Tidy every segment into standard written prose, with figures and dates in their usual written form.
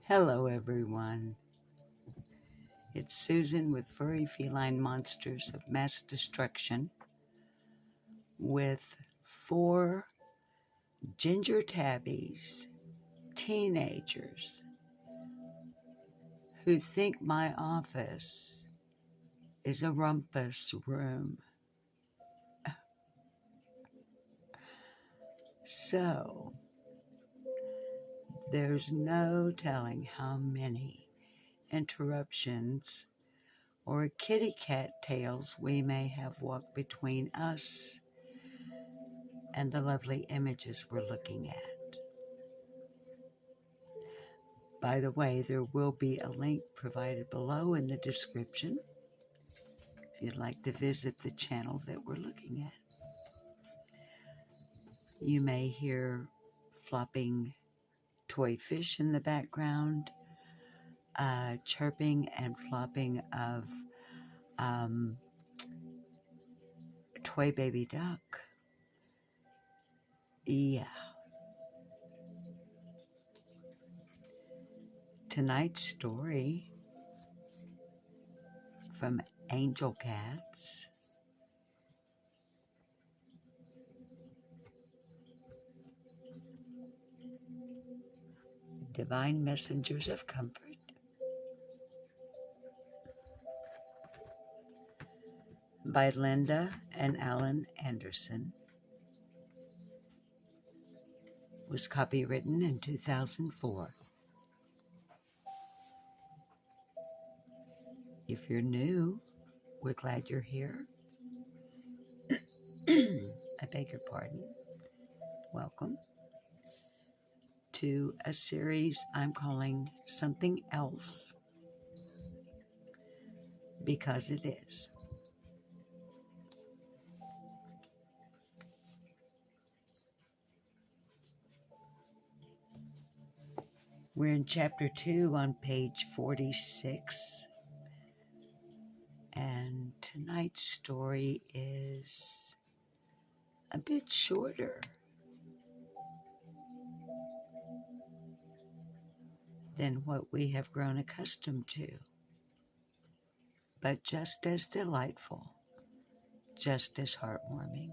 Hello, everyone. It's Susan with Furry Feline Monsters of Mass Destruction with 4 ginger tabbies, teenagers, who think my office is a rumpus room. So, there's no telling how many interruptions or kitty cat tales we may have walked between us and the lovely images we're looking at. By the way, there will be a link provided below in the description if you'd like to visit the channel that we're looking at. You may hear flopping toy fish in the background, chirping and flopping of toy baby duck. Yeah. Tonight's story from Angel Cats Divine Messengers of Comfort by Linda and Alan Anderson was copywritten in 2004. If you're new, we're glad you're here. I beg your pardon. Welcome to a series I'm calling Something Else, because it is. We're in chapter 2 on page 46. And tonight's story is a bit shorter than what we have grown accustomed to, but just as delightful, just as heartwarming.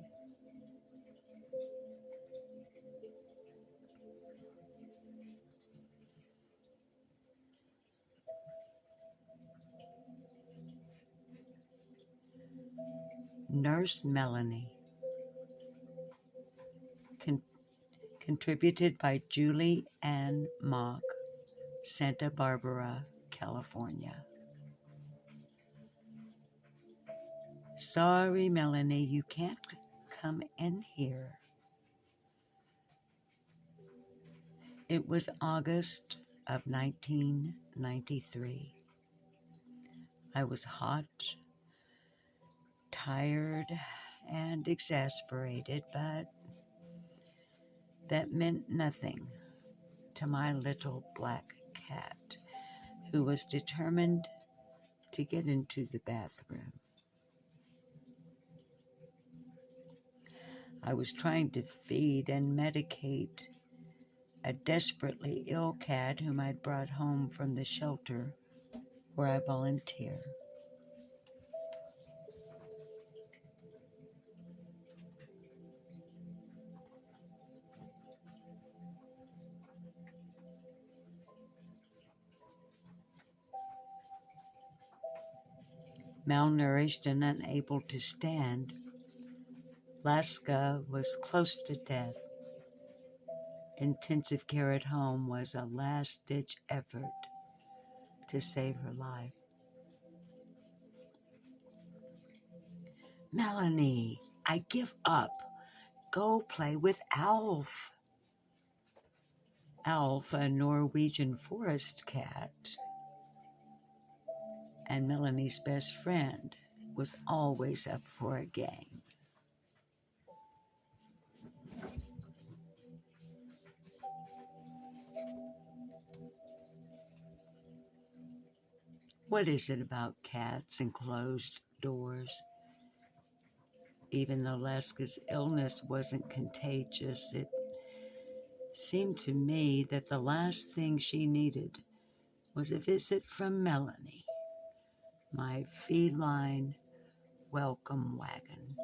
Nurse Melanie, contributed by Julie Ann Mock, Santa Barbara, California. Sorry, Melanie, you can't come in here. It was August of 1993. I was hot, tired, and exasperated, but that meant nothing to my little black cat, who was determined to get into the bathroom. I was trying to feed and medicate a desperately ill cat whom I'd brought home from the shelter where I volunteer. Malnourished and unable to stand, Laska was close to death. Intensive care at home was a last-ditch effort to save her life. Melanie, I give up. Go play with Alf. Alf, a Norwegian forest cat, and Melanie's best friend, was always up for a game. What is it about cats and closed doors? Even though Laska's illness wasn't contagious, it seemed to me that the last thing she needed was a visit from Melanie, my feline welcome wagon.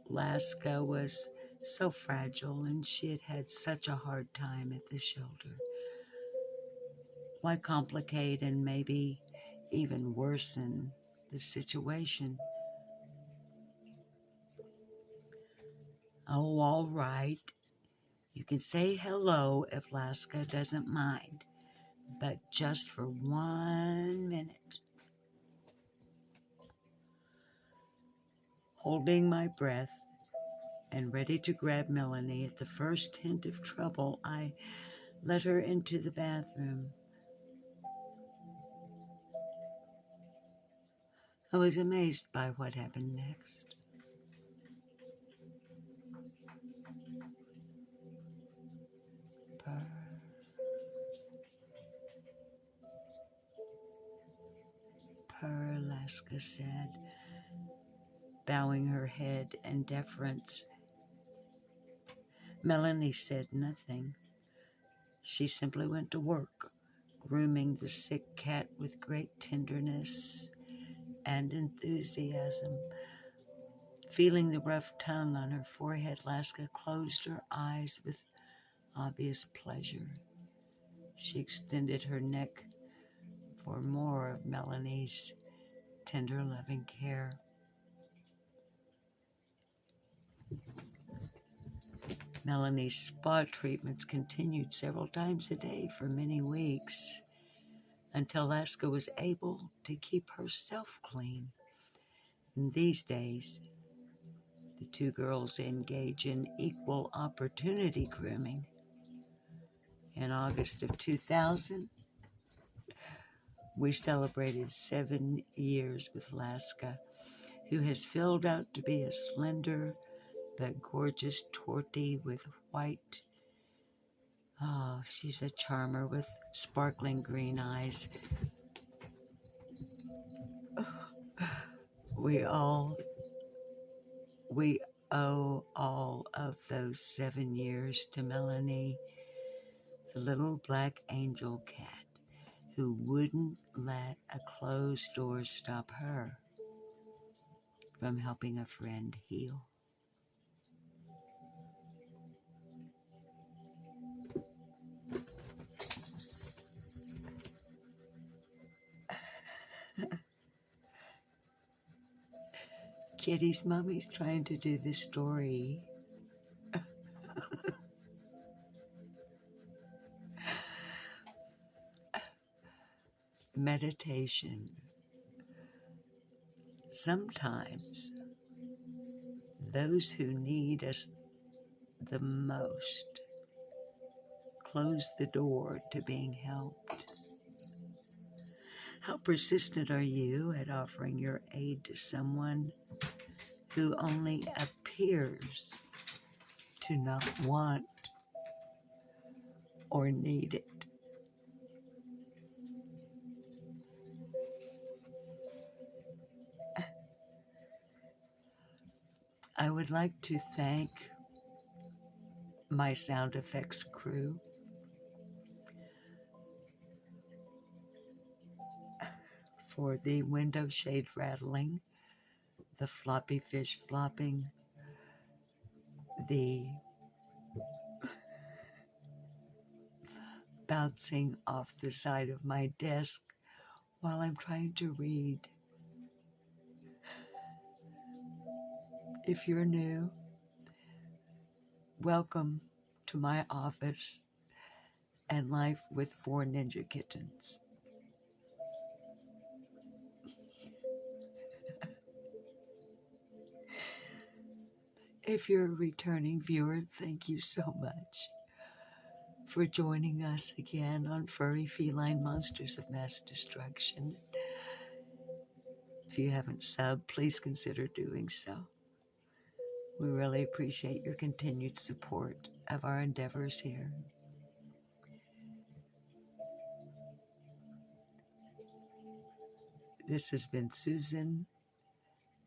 Laska was so fragile and she had had such a hard time at the shelter. Why complicate and maybe even worsen the situation? Oh, all right. You can say hello if Laska doesn't mind, but just for 1 minute. Holding my breath and ready to grab Melanie at the first hint of trouble, I led her into the bathroom. I was amazed by what happened next. Purr. Purr, Laska said, bowing her head in deference. Melanie said nothing. She simply went to work, grooming the sick cat with great tenderness and enthusiasm. Feeling the rough tongue on her forehead, Laska closed her eyes with obvious pleasure. She extended her neck for more of Melanie's tender, loving care. Melanie's spa treatments continued several times a day for many weeks until Laska was able to keep herself clean. In these days, the two girls engage in equal opportunity grooming. In August of 2000, we celebrated 7 years with Laska, who has filled out to be a slender but gorgeous tortie with white. Oh, she's a charmer with sparkling green eyes. We owe all of those 7 years to Melanie, the little black angel cat who wouldn't let a closed door stop her from helping a friend heal. Kitty's mommy's trying to do this story. Meditation. Sometimes those who need us the most close the door to being helped. How persistent are you at offering your aid to someone who only appears to not want or need it? I would like to thank my sound effects crew for the window shade rattling, the floppy fish flopping, the bouncing off the side of my desk while I'm trying to read. If you're new, welcome to my office and life with 4 ninja kittens. If you're a returning viewer, thank you so much for joining us again on Furry Feline Monsters of Mass Destruction. If you haven't subbed, please consider doing so. We really appreciate your continued support of our endeavors here. This has been Susan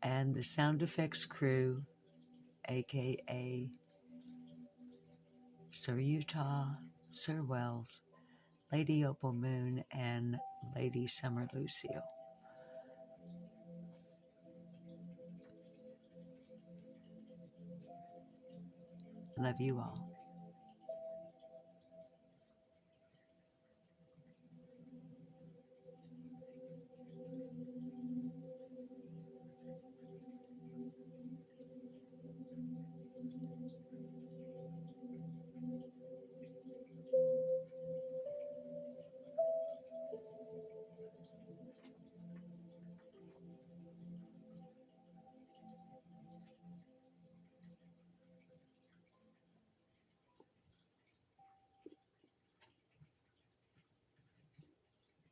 and the sound effects crew, aka Sir Utah, Sir Wells, Lady Opal Moon and Lady Summer Lucille. Love you all.